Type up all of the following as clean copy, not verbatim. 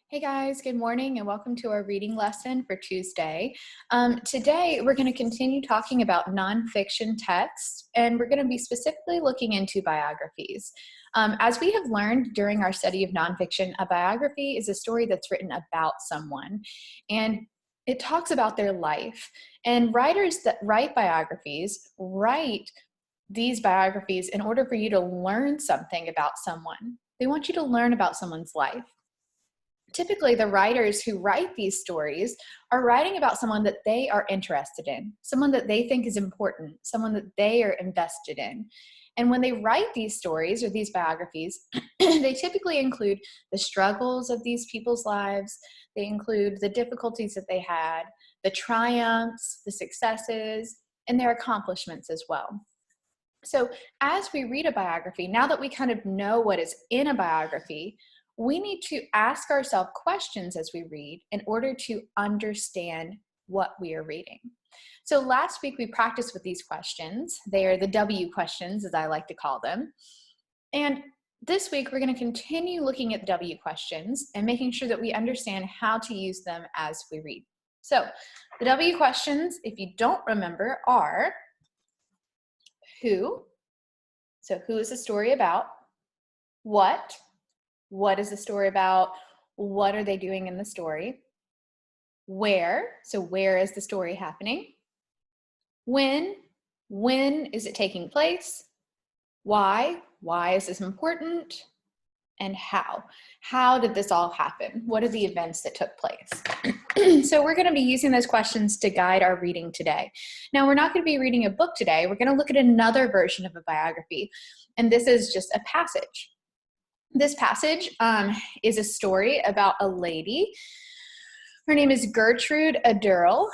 Hey guys, good morning and welcome to our reading lesson for Tuesday. Today we're going to continue talking about nonfiction texts, and we're going to be specifically looking into biographies. As we have learned during our study of nonfiction, a biography is a story that's written about someone, and it talks about their life. And writers that write biographies write these biographies in order for you to learn something about someone. They want you to learn about someone's life. Typically, the writers who write these stories are writing about someone that they are interested in, someone that they think is important, someone that they are invested in. And when they write these stories or these biographies, they typically include the struggles of these people's lives. They include the difficulties that they had, the triumphs, the successes, and their accomplishments as well. So as we read a biography, now that we kind of know what is in a biography, we need to ask ourselves questions as we read in order to understand what we are reading. So last week we practiced with these questions. They are the W questions, as I like to call them. And this week we're going to continue looking at the W questions and making sure that we understand how to use them as we read. So the W questions, if you don't remember, are who? So who is the story about? What? What is the story about? What are they doing in the story? Where? So where is the story happening? When? When is it taking place? Why? Why is this important? And how? How did this all happen? What are the events that took place? So we're going to be using those questions to guide our reading today. Now, we're not going to be reading a book today. We're going to look at another version of a biography, and this is just a passage. This passage is a story about a lady. Her name is Gertrude Adurl,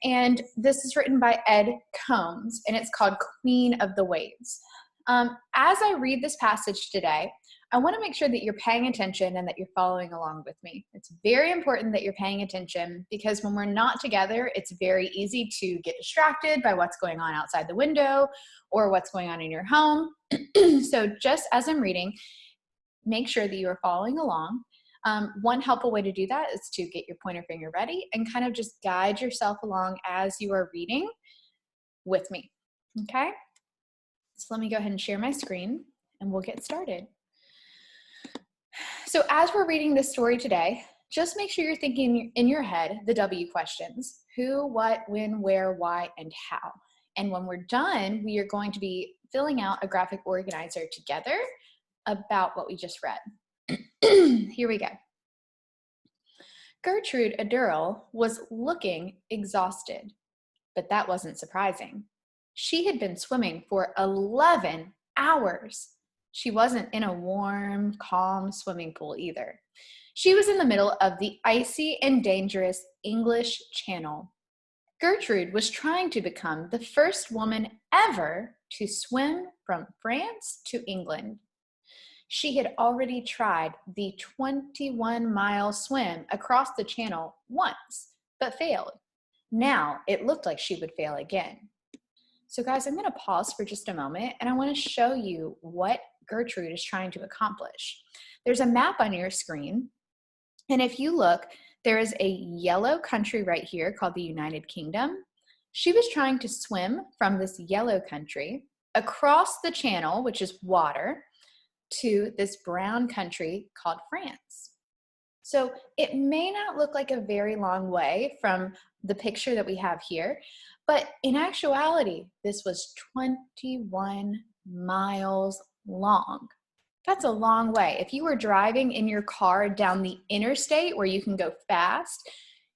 and this is written by Ed Combs, and it's called Queen of the Waves. As I read this passage today, I want to make sure that you're paying attention and that you're following along with me. It's very important that you're paying attention because when we're not together, it's very easy to get distracted by what's going on outside the window or what's going on in your home. So just as I'm reading, make sure that you are following along. One helpful way to do that is to get your pointer finger ready and kind of just guide yourself along as you are reading with me, okay? So let me go ahead and share my screen and we'll get started. So as we're reading this story today, just make sure you're thinking in your head the W questions: who, what, when, where, why, and how. And when we're done, we are going to be filling out a graphic organizer together about what we just read. Here we go. Gertrude Adurl was looking exhausted, but that wasn't surprising. She had been swimming for 11 hours. She wasn't in a warm, calm swimming pool either. She was in the middle of the icy and dangerous English Channel. Gertrude was trying to become the first woman ever to swim from France to England. She had already tried the 21-mile swim across the channel once, but failed. Now it looked like she would fail again. So guys, I'm going to pause for just a moment and I want to show you what Gertrude is trying to accomplish. There's a map on your screen, and if you look, there is a yellow country right here called the United Kingdom. She was trying to swim from this yellow country across the channel, which is water, to this brown country called France. So it may not look like a very long way from the picture that we have here, but in actuality, this was 21 miles long. That's a long way. If you were driving in your car down the interstate where you can go fast,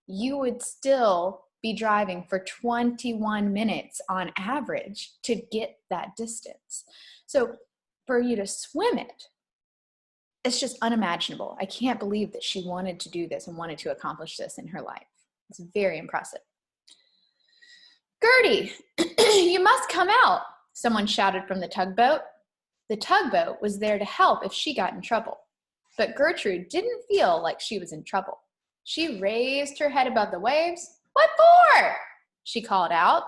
you would still be driving for 21 minutes on average to get that distance. So for you to swim it, it's just unimaginable. I can't believe that she wanted to do this and wanted to accomplish this in her life. It's very impressive. Gertie, you must come out, someone shouted from the tugboat. The tugboat was there to help if she got in trouble. But Gertrude didn't feel like she was in trouble. She raised her head above the waves. "What for?" she called out.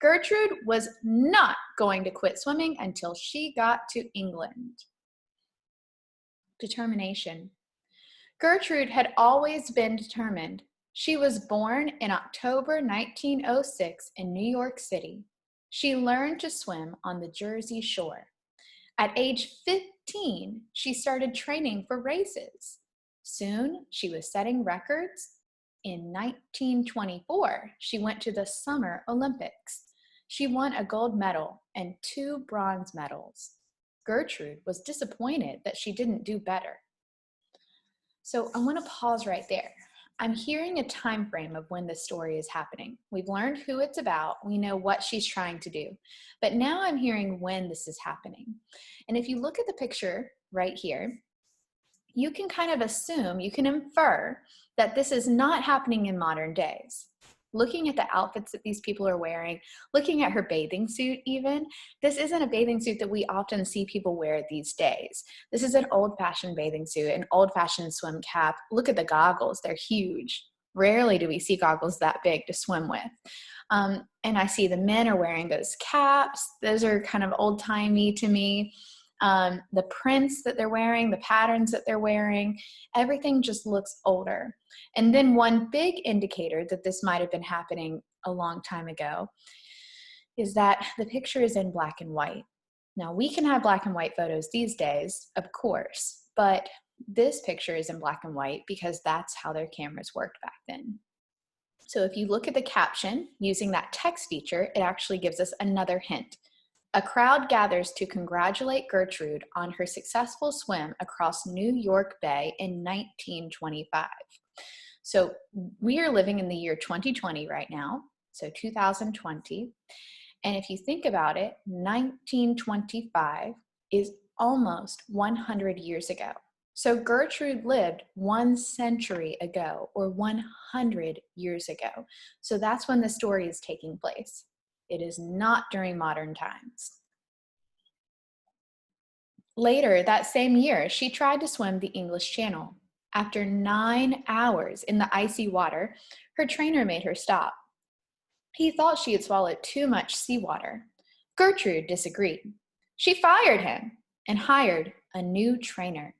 Gertrude was not going to quit swimming until she got to England. Determination. Gertrude had always been determined. She was born in October 1906 in New York City. She learned to swim on the Jersey Shore. At age 15, she started training for races. Soon, she was setting records. In 1924, she went to the Summer Olympics. She won a gold medal and 2 bronze medals. Gertrude was disappointed that she didn't do better. So I want to pause right there. I'm hearing a time frame of when this story is happening. We've learned who it's about. We know what she's trying to do. But now I'm hearing when this is happening. And if you look at the picture right here, you can kind of assume, you can infer that this is not happening in modern days. Looking at the outfits that these people are wearing, looking at her bathing suit even, this isn't a bathing suit that we often see people wear these days. This is an old-fashioned bathing suit, an old-fashioned swim cap. Look at the goggles, they're huge. Rarely do we see goggles that big to swim with. And I see the men are wearing those caps. Those are kind of old-timey to me. The prints that they're wearing, the patterns that they're wearing, everything just looks older. And then one big indicator that this might have been happening a long time ago is that the picture is in black and white. Now, we can have black and white photos these days, of course, but this picture is in black and white because that's how their cameras worked back then. So if you look at the caption using that text feature, it actually gives us another hint. A crowd gathers to congratulate Gertrude on her successful swim across New York Bay in 1925. So we are living in the year 2020 right now, so 2020. And if you think about it, 1925 is almost 100 years ago. So Gertrude lived 1 century ago, or 100 years ago. So that's when the story is taking place. It is not during modern times. Later that same year, she tried to swim the English Channel. After 9 hours in the icy water, her trainer made her stop. He thought she had swallowed too much seawater. Gertrude disagreed. She fired him and hired a new trainer.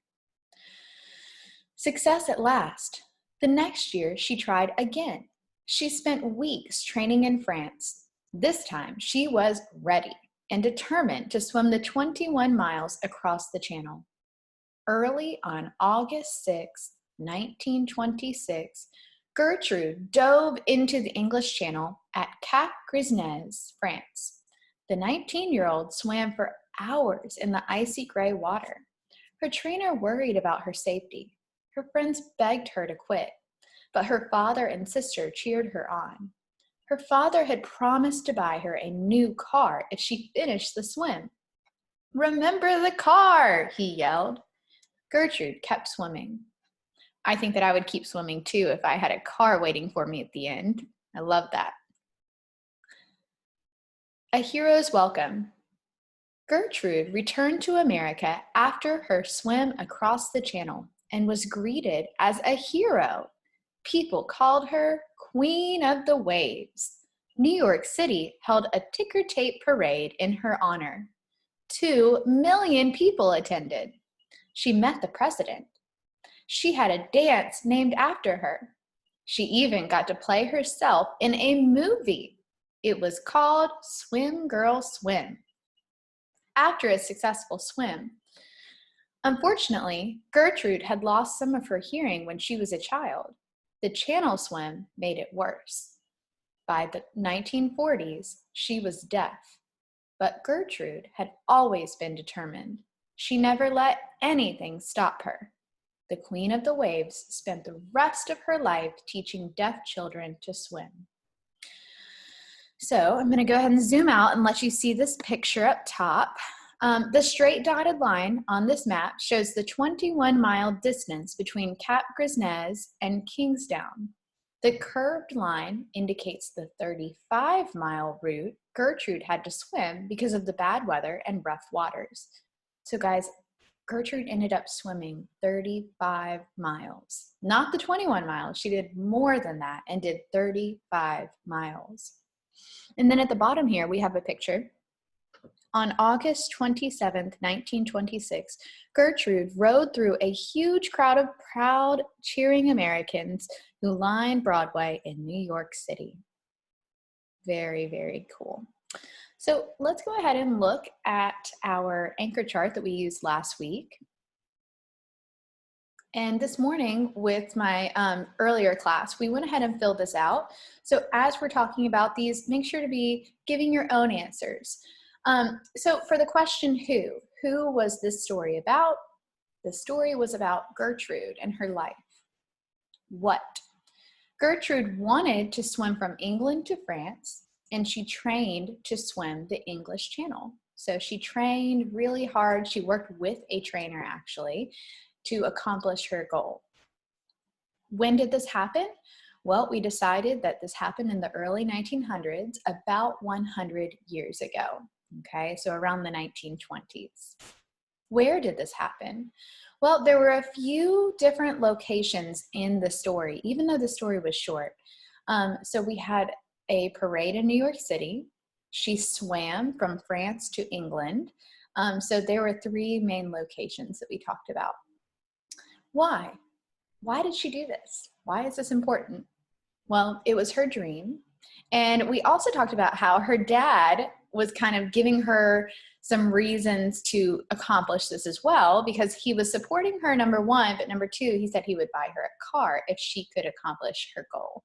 Success at last. The next year, she tried again. She spent weeks training in France. This time, she was ready and determined to swim the 21 miles across the channel. Early on August 6, 1926, Gertrude dove into the English Channel at Cap Grisnez, France. The 19-year-old swam for hours in the icy gray water. Her trainer worried about her safety. Her friends begged her to quit, but her father and sister cheered her on. Her father had promised to buy her a new car if she finished the swim. "Remember the car," he yelled. Gertrude kept swimming. I think that I would keep swimming too if I had a car waiting for me at the end. I love that. A hero's welcome. Gertrude returned to America after her swim across the channel and was greeted as a hero. People called her Queen of the Waves. New York City held a ticker tape parade in her honor. 2 million people attended. She met the president. She had a dance named after her. She even got to play herself in a movie. It was called Swim Girl Swim. After a successful swim, unfortunately, Gertrude had lost some of her hearing when she was a child. The channel swim made it worse. By the 1940s, she was deaf. But Gertrude had always been determined. She never let anything stop her. The Queen of the Waves spent the rest of her life teaching deaf children to swim. So I'm going to go ahead and zoom out and let you see this picture up top. The straight dotted line on this map shows the 21-mile distance between Cap Grisnez and Kingstown. The curved line indicates the 35-mile route Gertrude had to swim because of the bad weather and rough waters. So guys, Gertrude ended up swimming 35 miles. Not the 21 miles. She did more than that and did 35 miles. And then at the bottom here, we have a picture On August 27th, 1926, Gertrude rode through a huge crowd of proud, cheering Americans who lined Broadway in New York City. Very, very cool. So let's go ahead and look at our anchor chart that we used last week. And this morning with my earlier class, we went ahead and filled this out. So as we're talking about these, make sure to be giving your own answers. So for the question who was this story about? The story was about Gertrude and her life. What? Gertrude wanted to swim from England to France, and she trained to swim the English Channel. So she trained really hard. She worked with a trainer actually to accomplish her goal. When did this happen? Well, we decided that this happened in the early 1900s, about 100 years ago. Okay, so around the 1920s. Where did this happen? Well, there were a few different locations in the story, even though the story was short. So we had a parade in New York City. She swam from France to England. So there were 3 main locations that we talked about. Why? Why did she do this? Why is this important? Well, it was her dream. And we also talked about how her dad was kind of giving her some reasons to accomplish this as well, because he was supporting her, number 1, but number 2, he said he would buy her a car if she could accomplish her goal.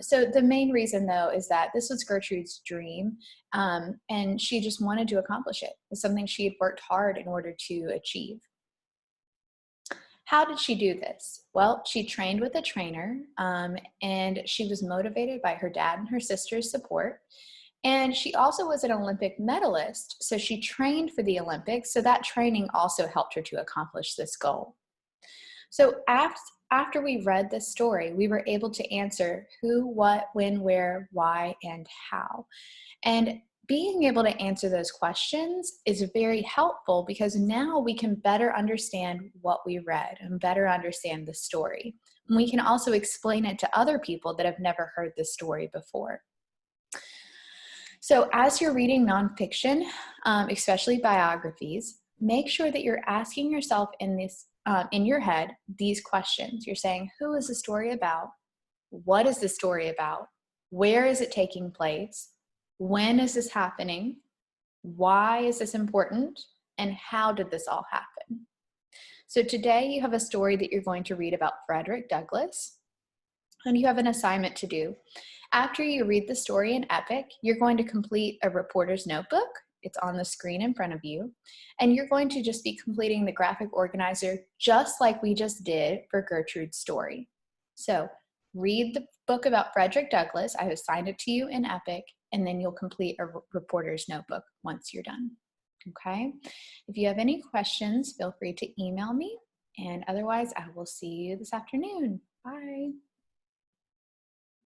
So the main reason, though, is that this was Gertrude's dream, and she just wanted to accomplish it. It's something she had worked hard in order to achieve. How did she do this? Well, she trained with a trainer, and she was motivated by her dad and her sister's support. And she also was an Olympic medalist, so she trained for the Olympics, so that training also helped her to accomplish this goal. So after we read this story, we were able to answer who, what, when, where, why, and how. And being able to answer those questions is very helpful because now we can better understand what we read and better understand the story. And we can also explain it to other people that have never heard this story before. So as you're reading nonfiction, especially biographies, make sure that you're asking yourself in your head these questions. You're saying, who is the story about? What is the story about? Where is it taking place? When is this happening? Why is this important? And how did this all happen? So today you have a story that you're going to read about Frederick Douglass, and you have an assignment to do. After you read the story in Epic, you're going to complete a reporter's notebook. It's on the screen in front of you. And you're going to just be completing the graphic organizer just like we just did for Gertrude's story. So read the book about Frederick Douglass. I have assigned it to you in Epic, and then you'll complete a reporter's notebook once you're done. Okay? If you have any questions, feel free to email me. And otherwise, I will see you this afternoon. Bye.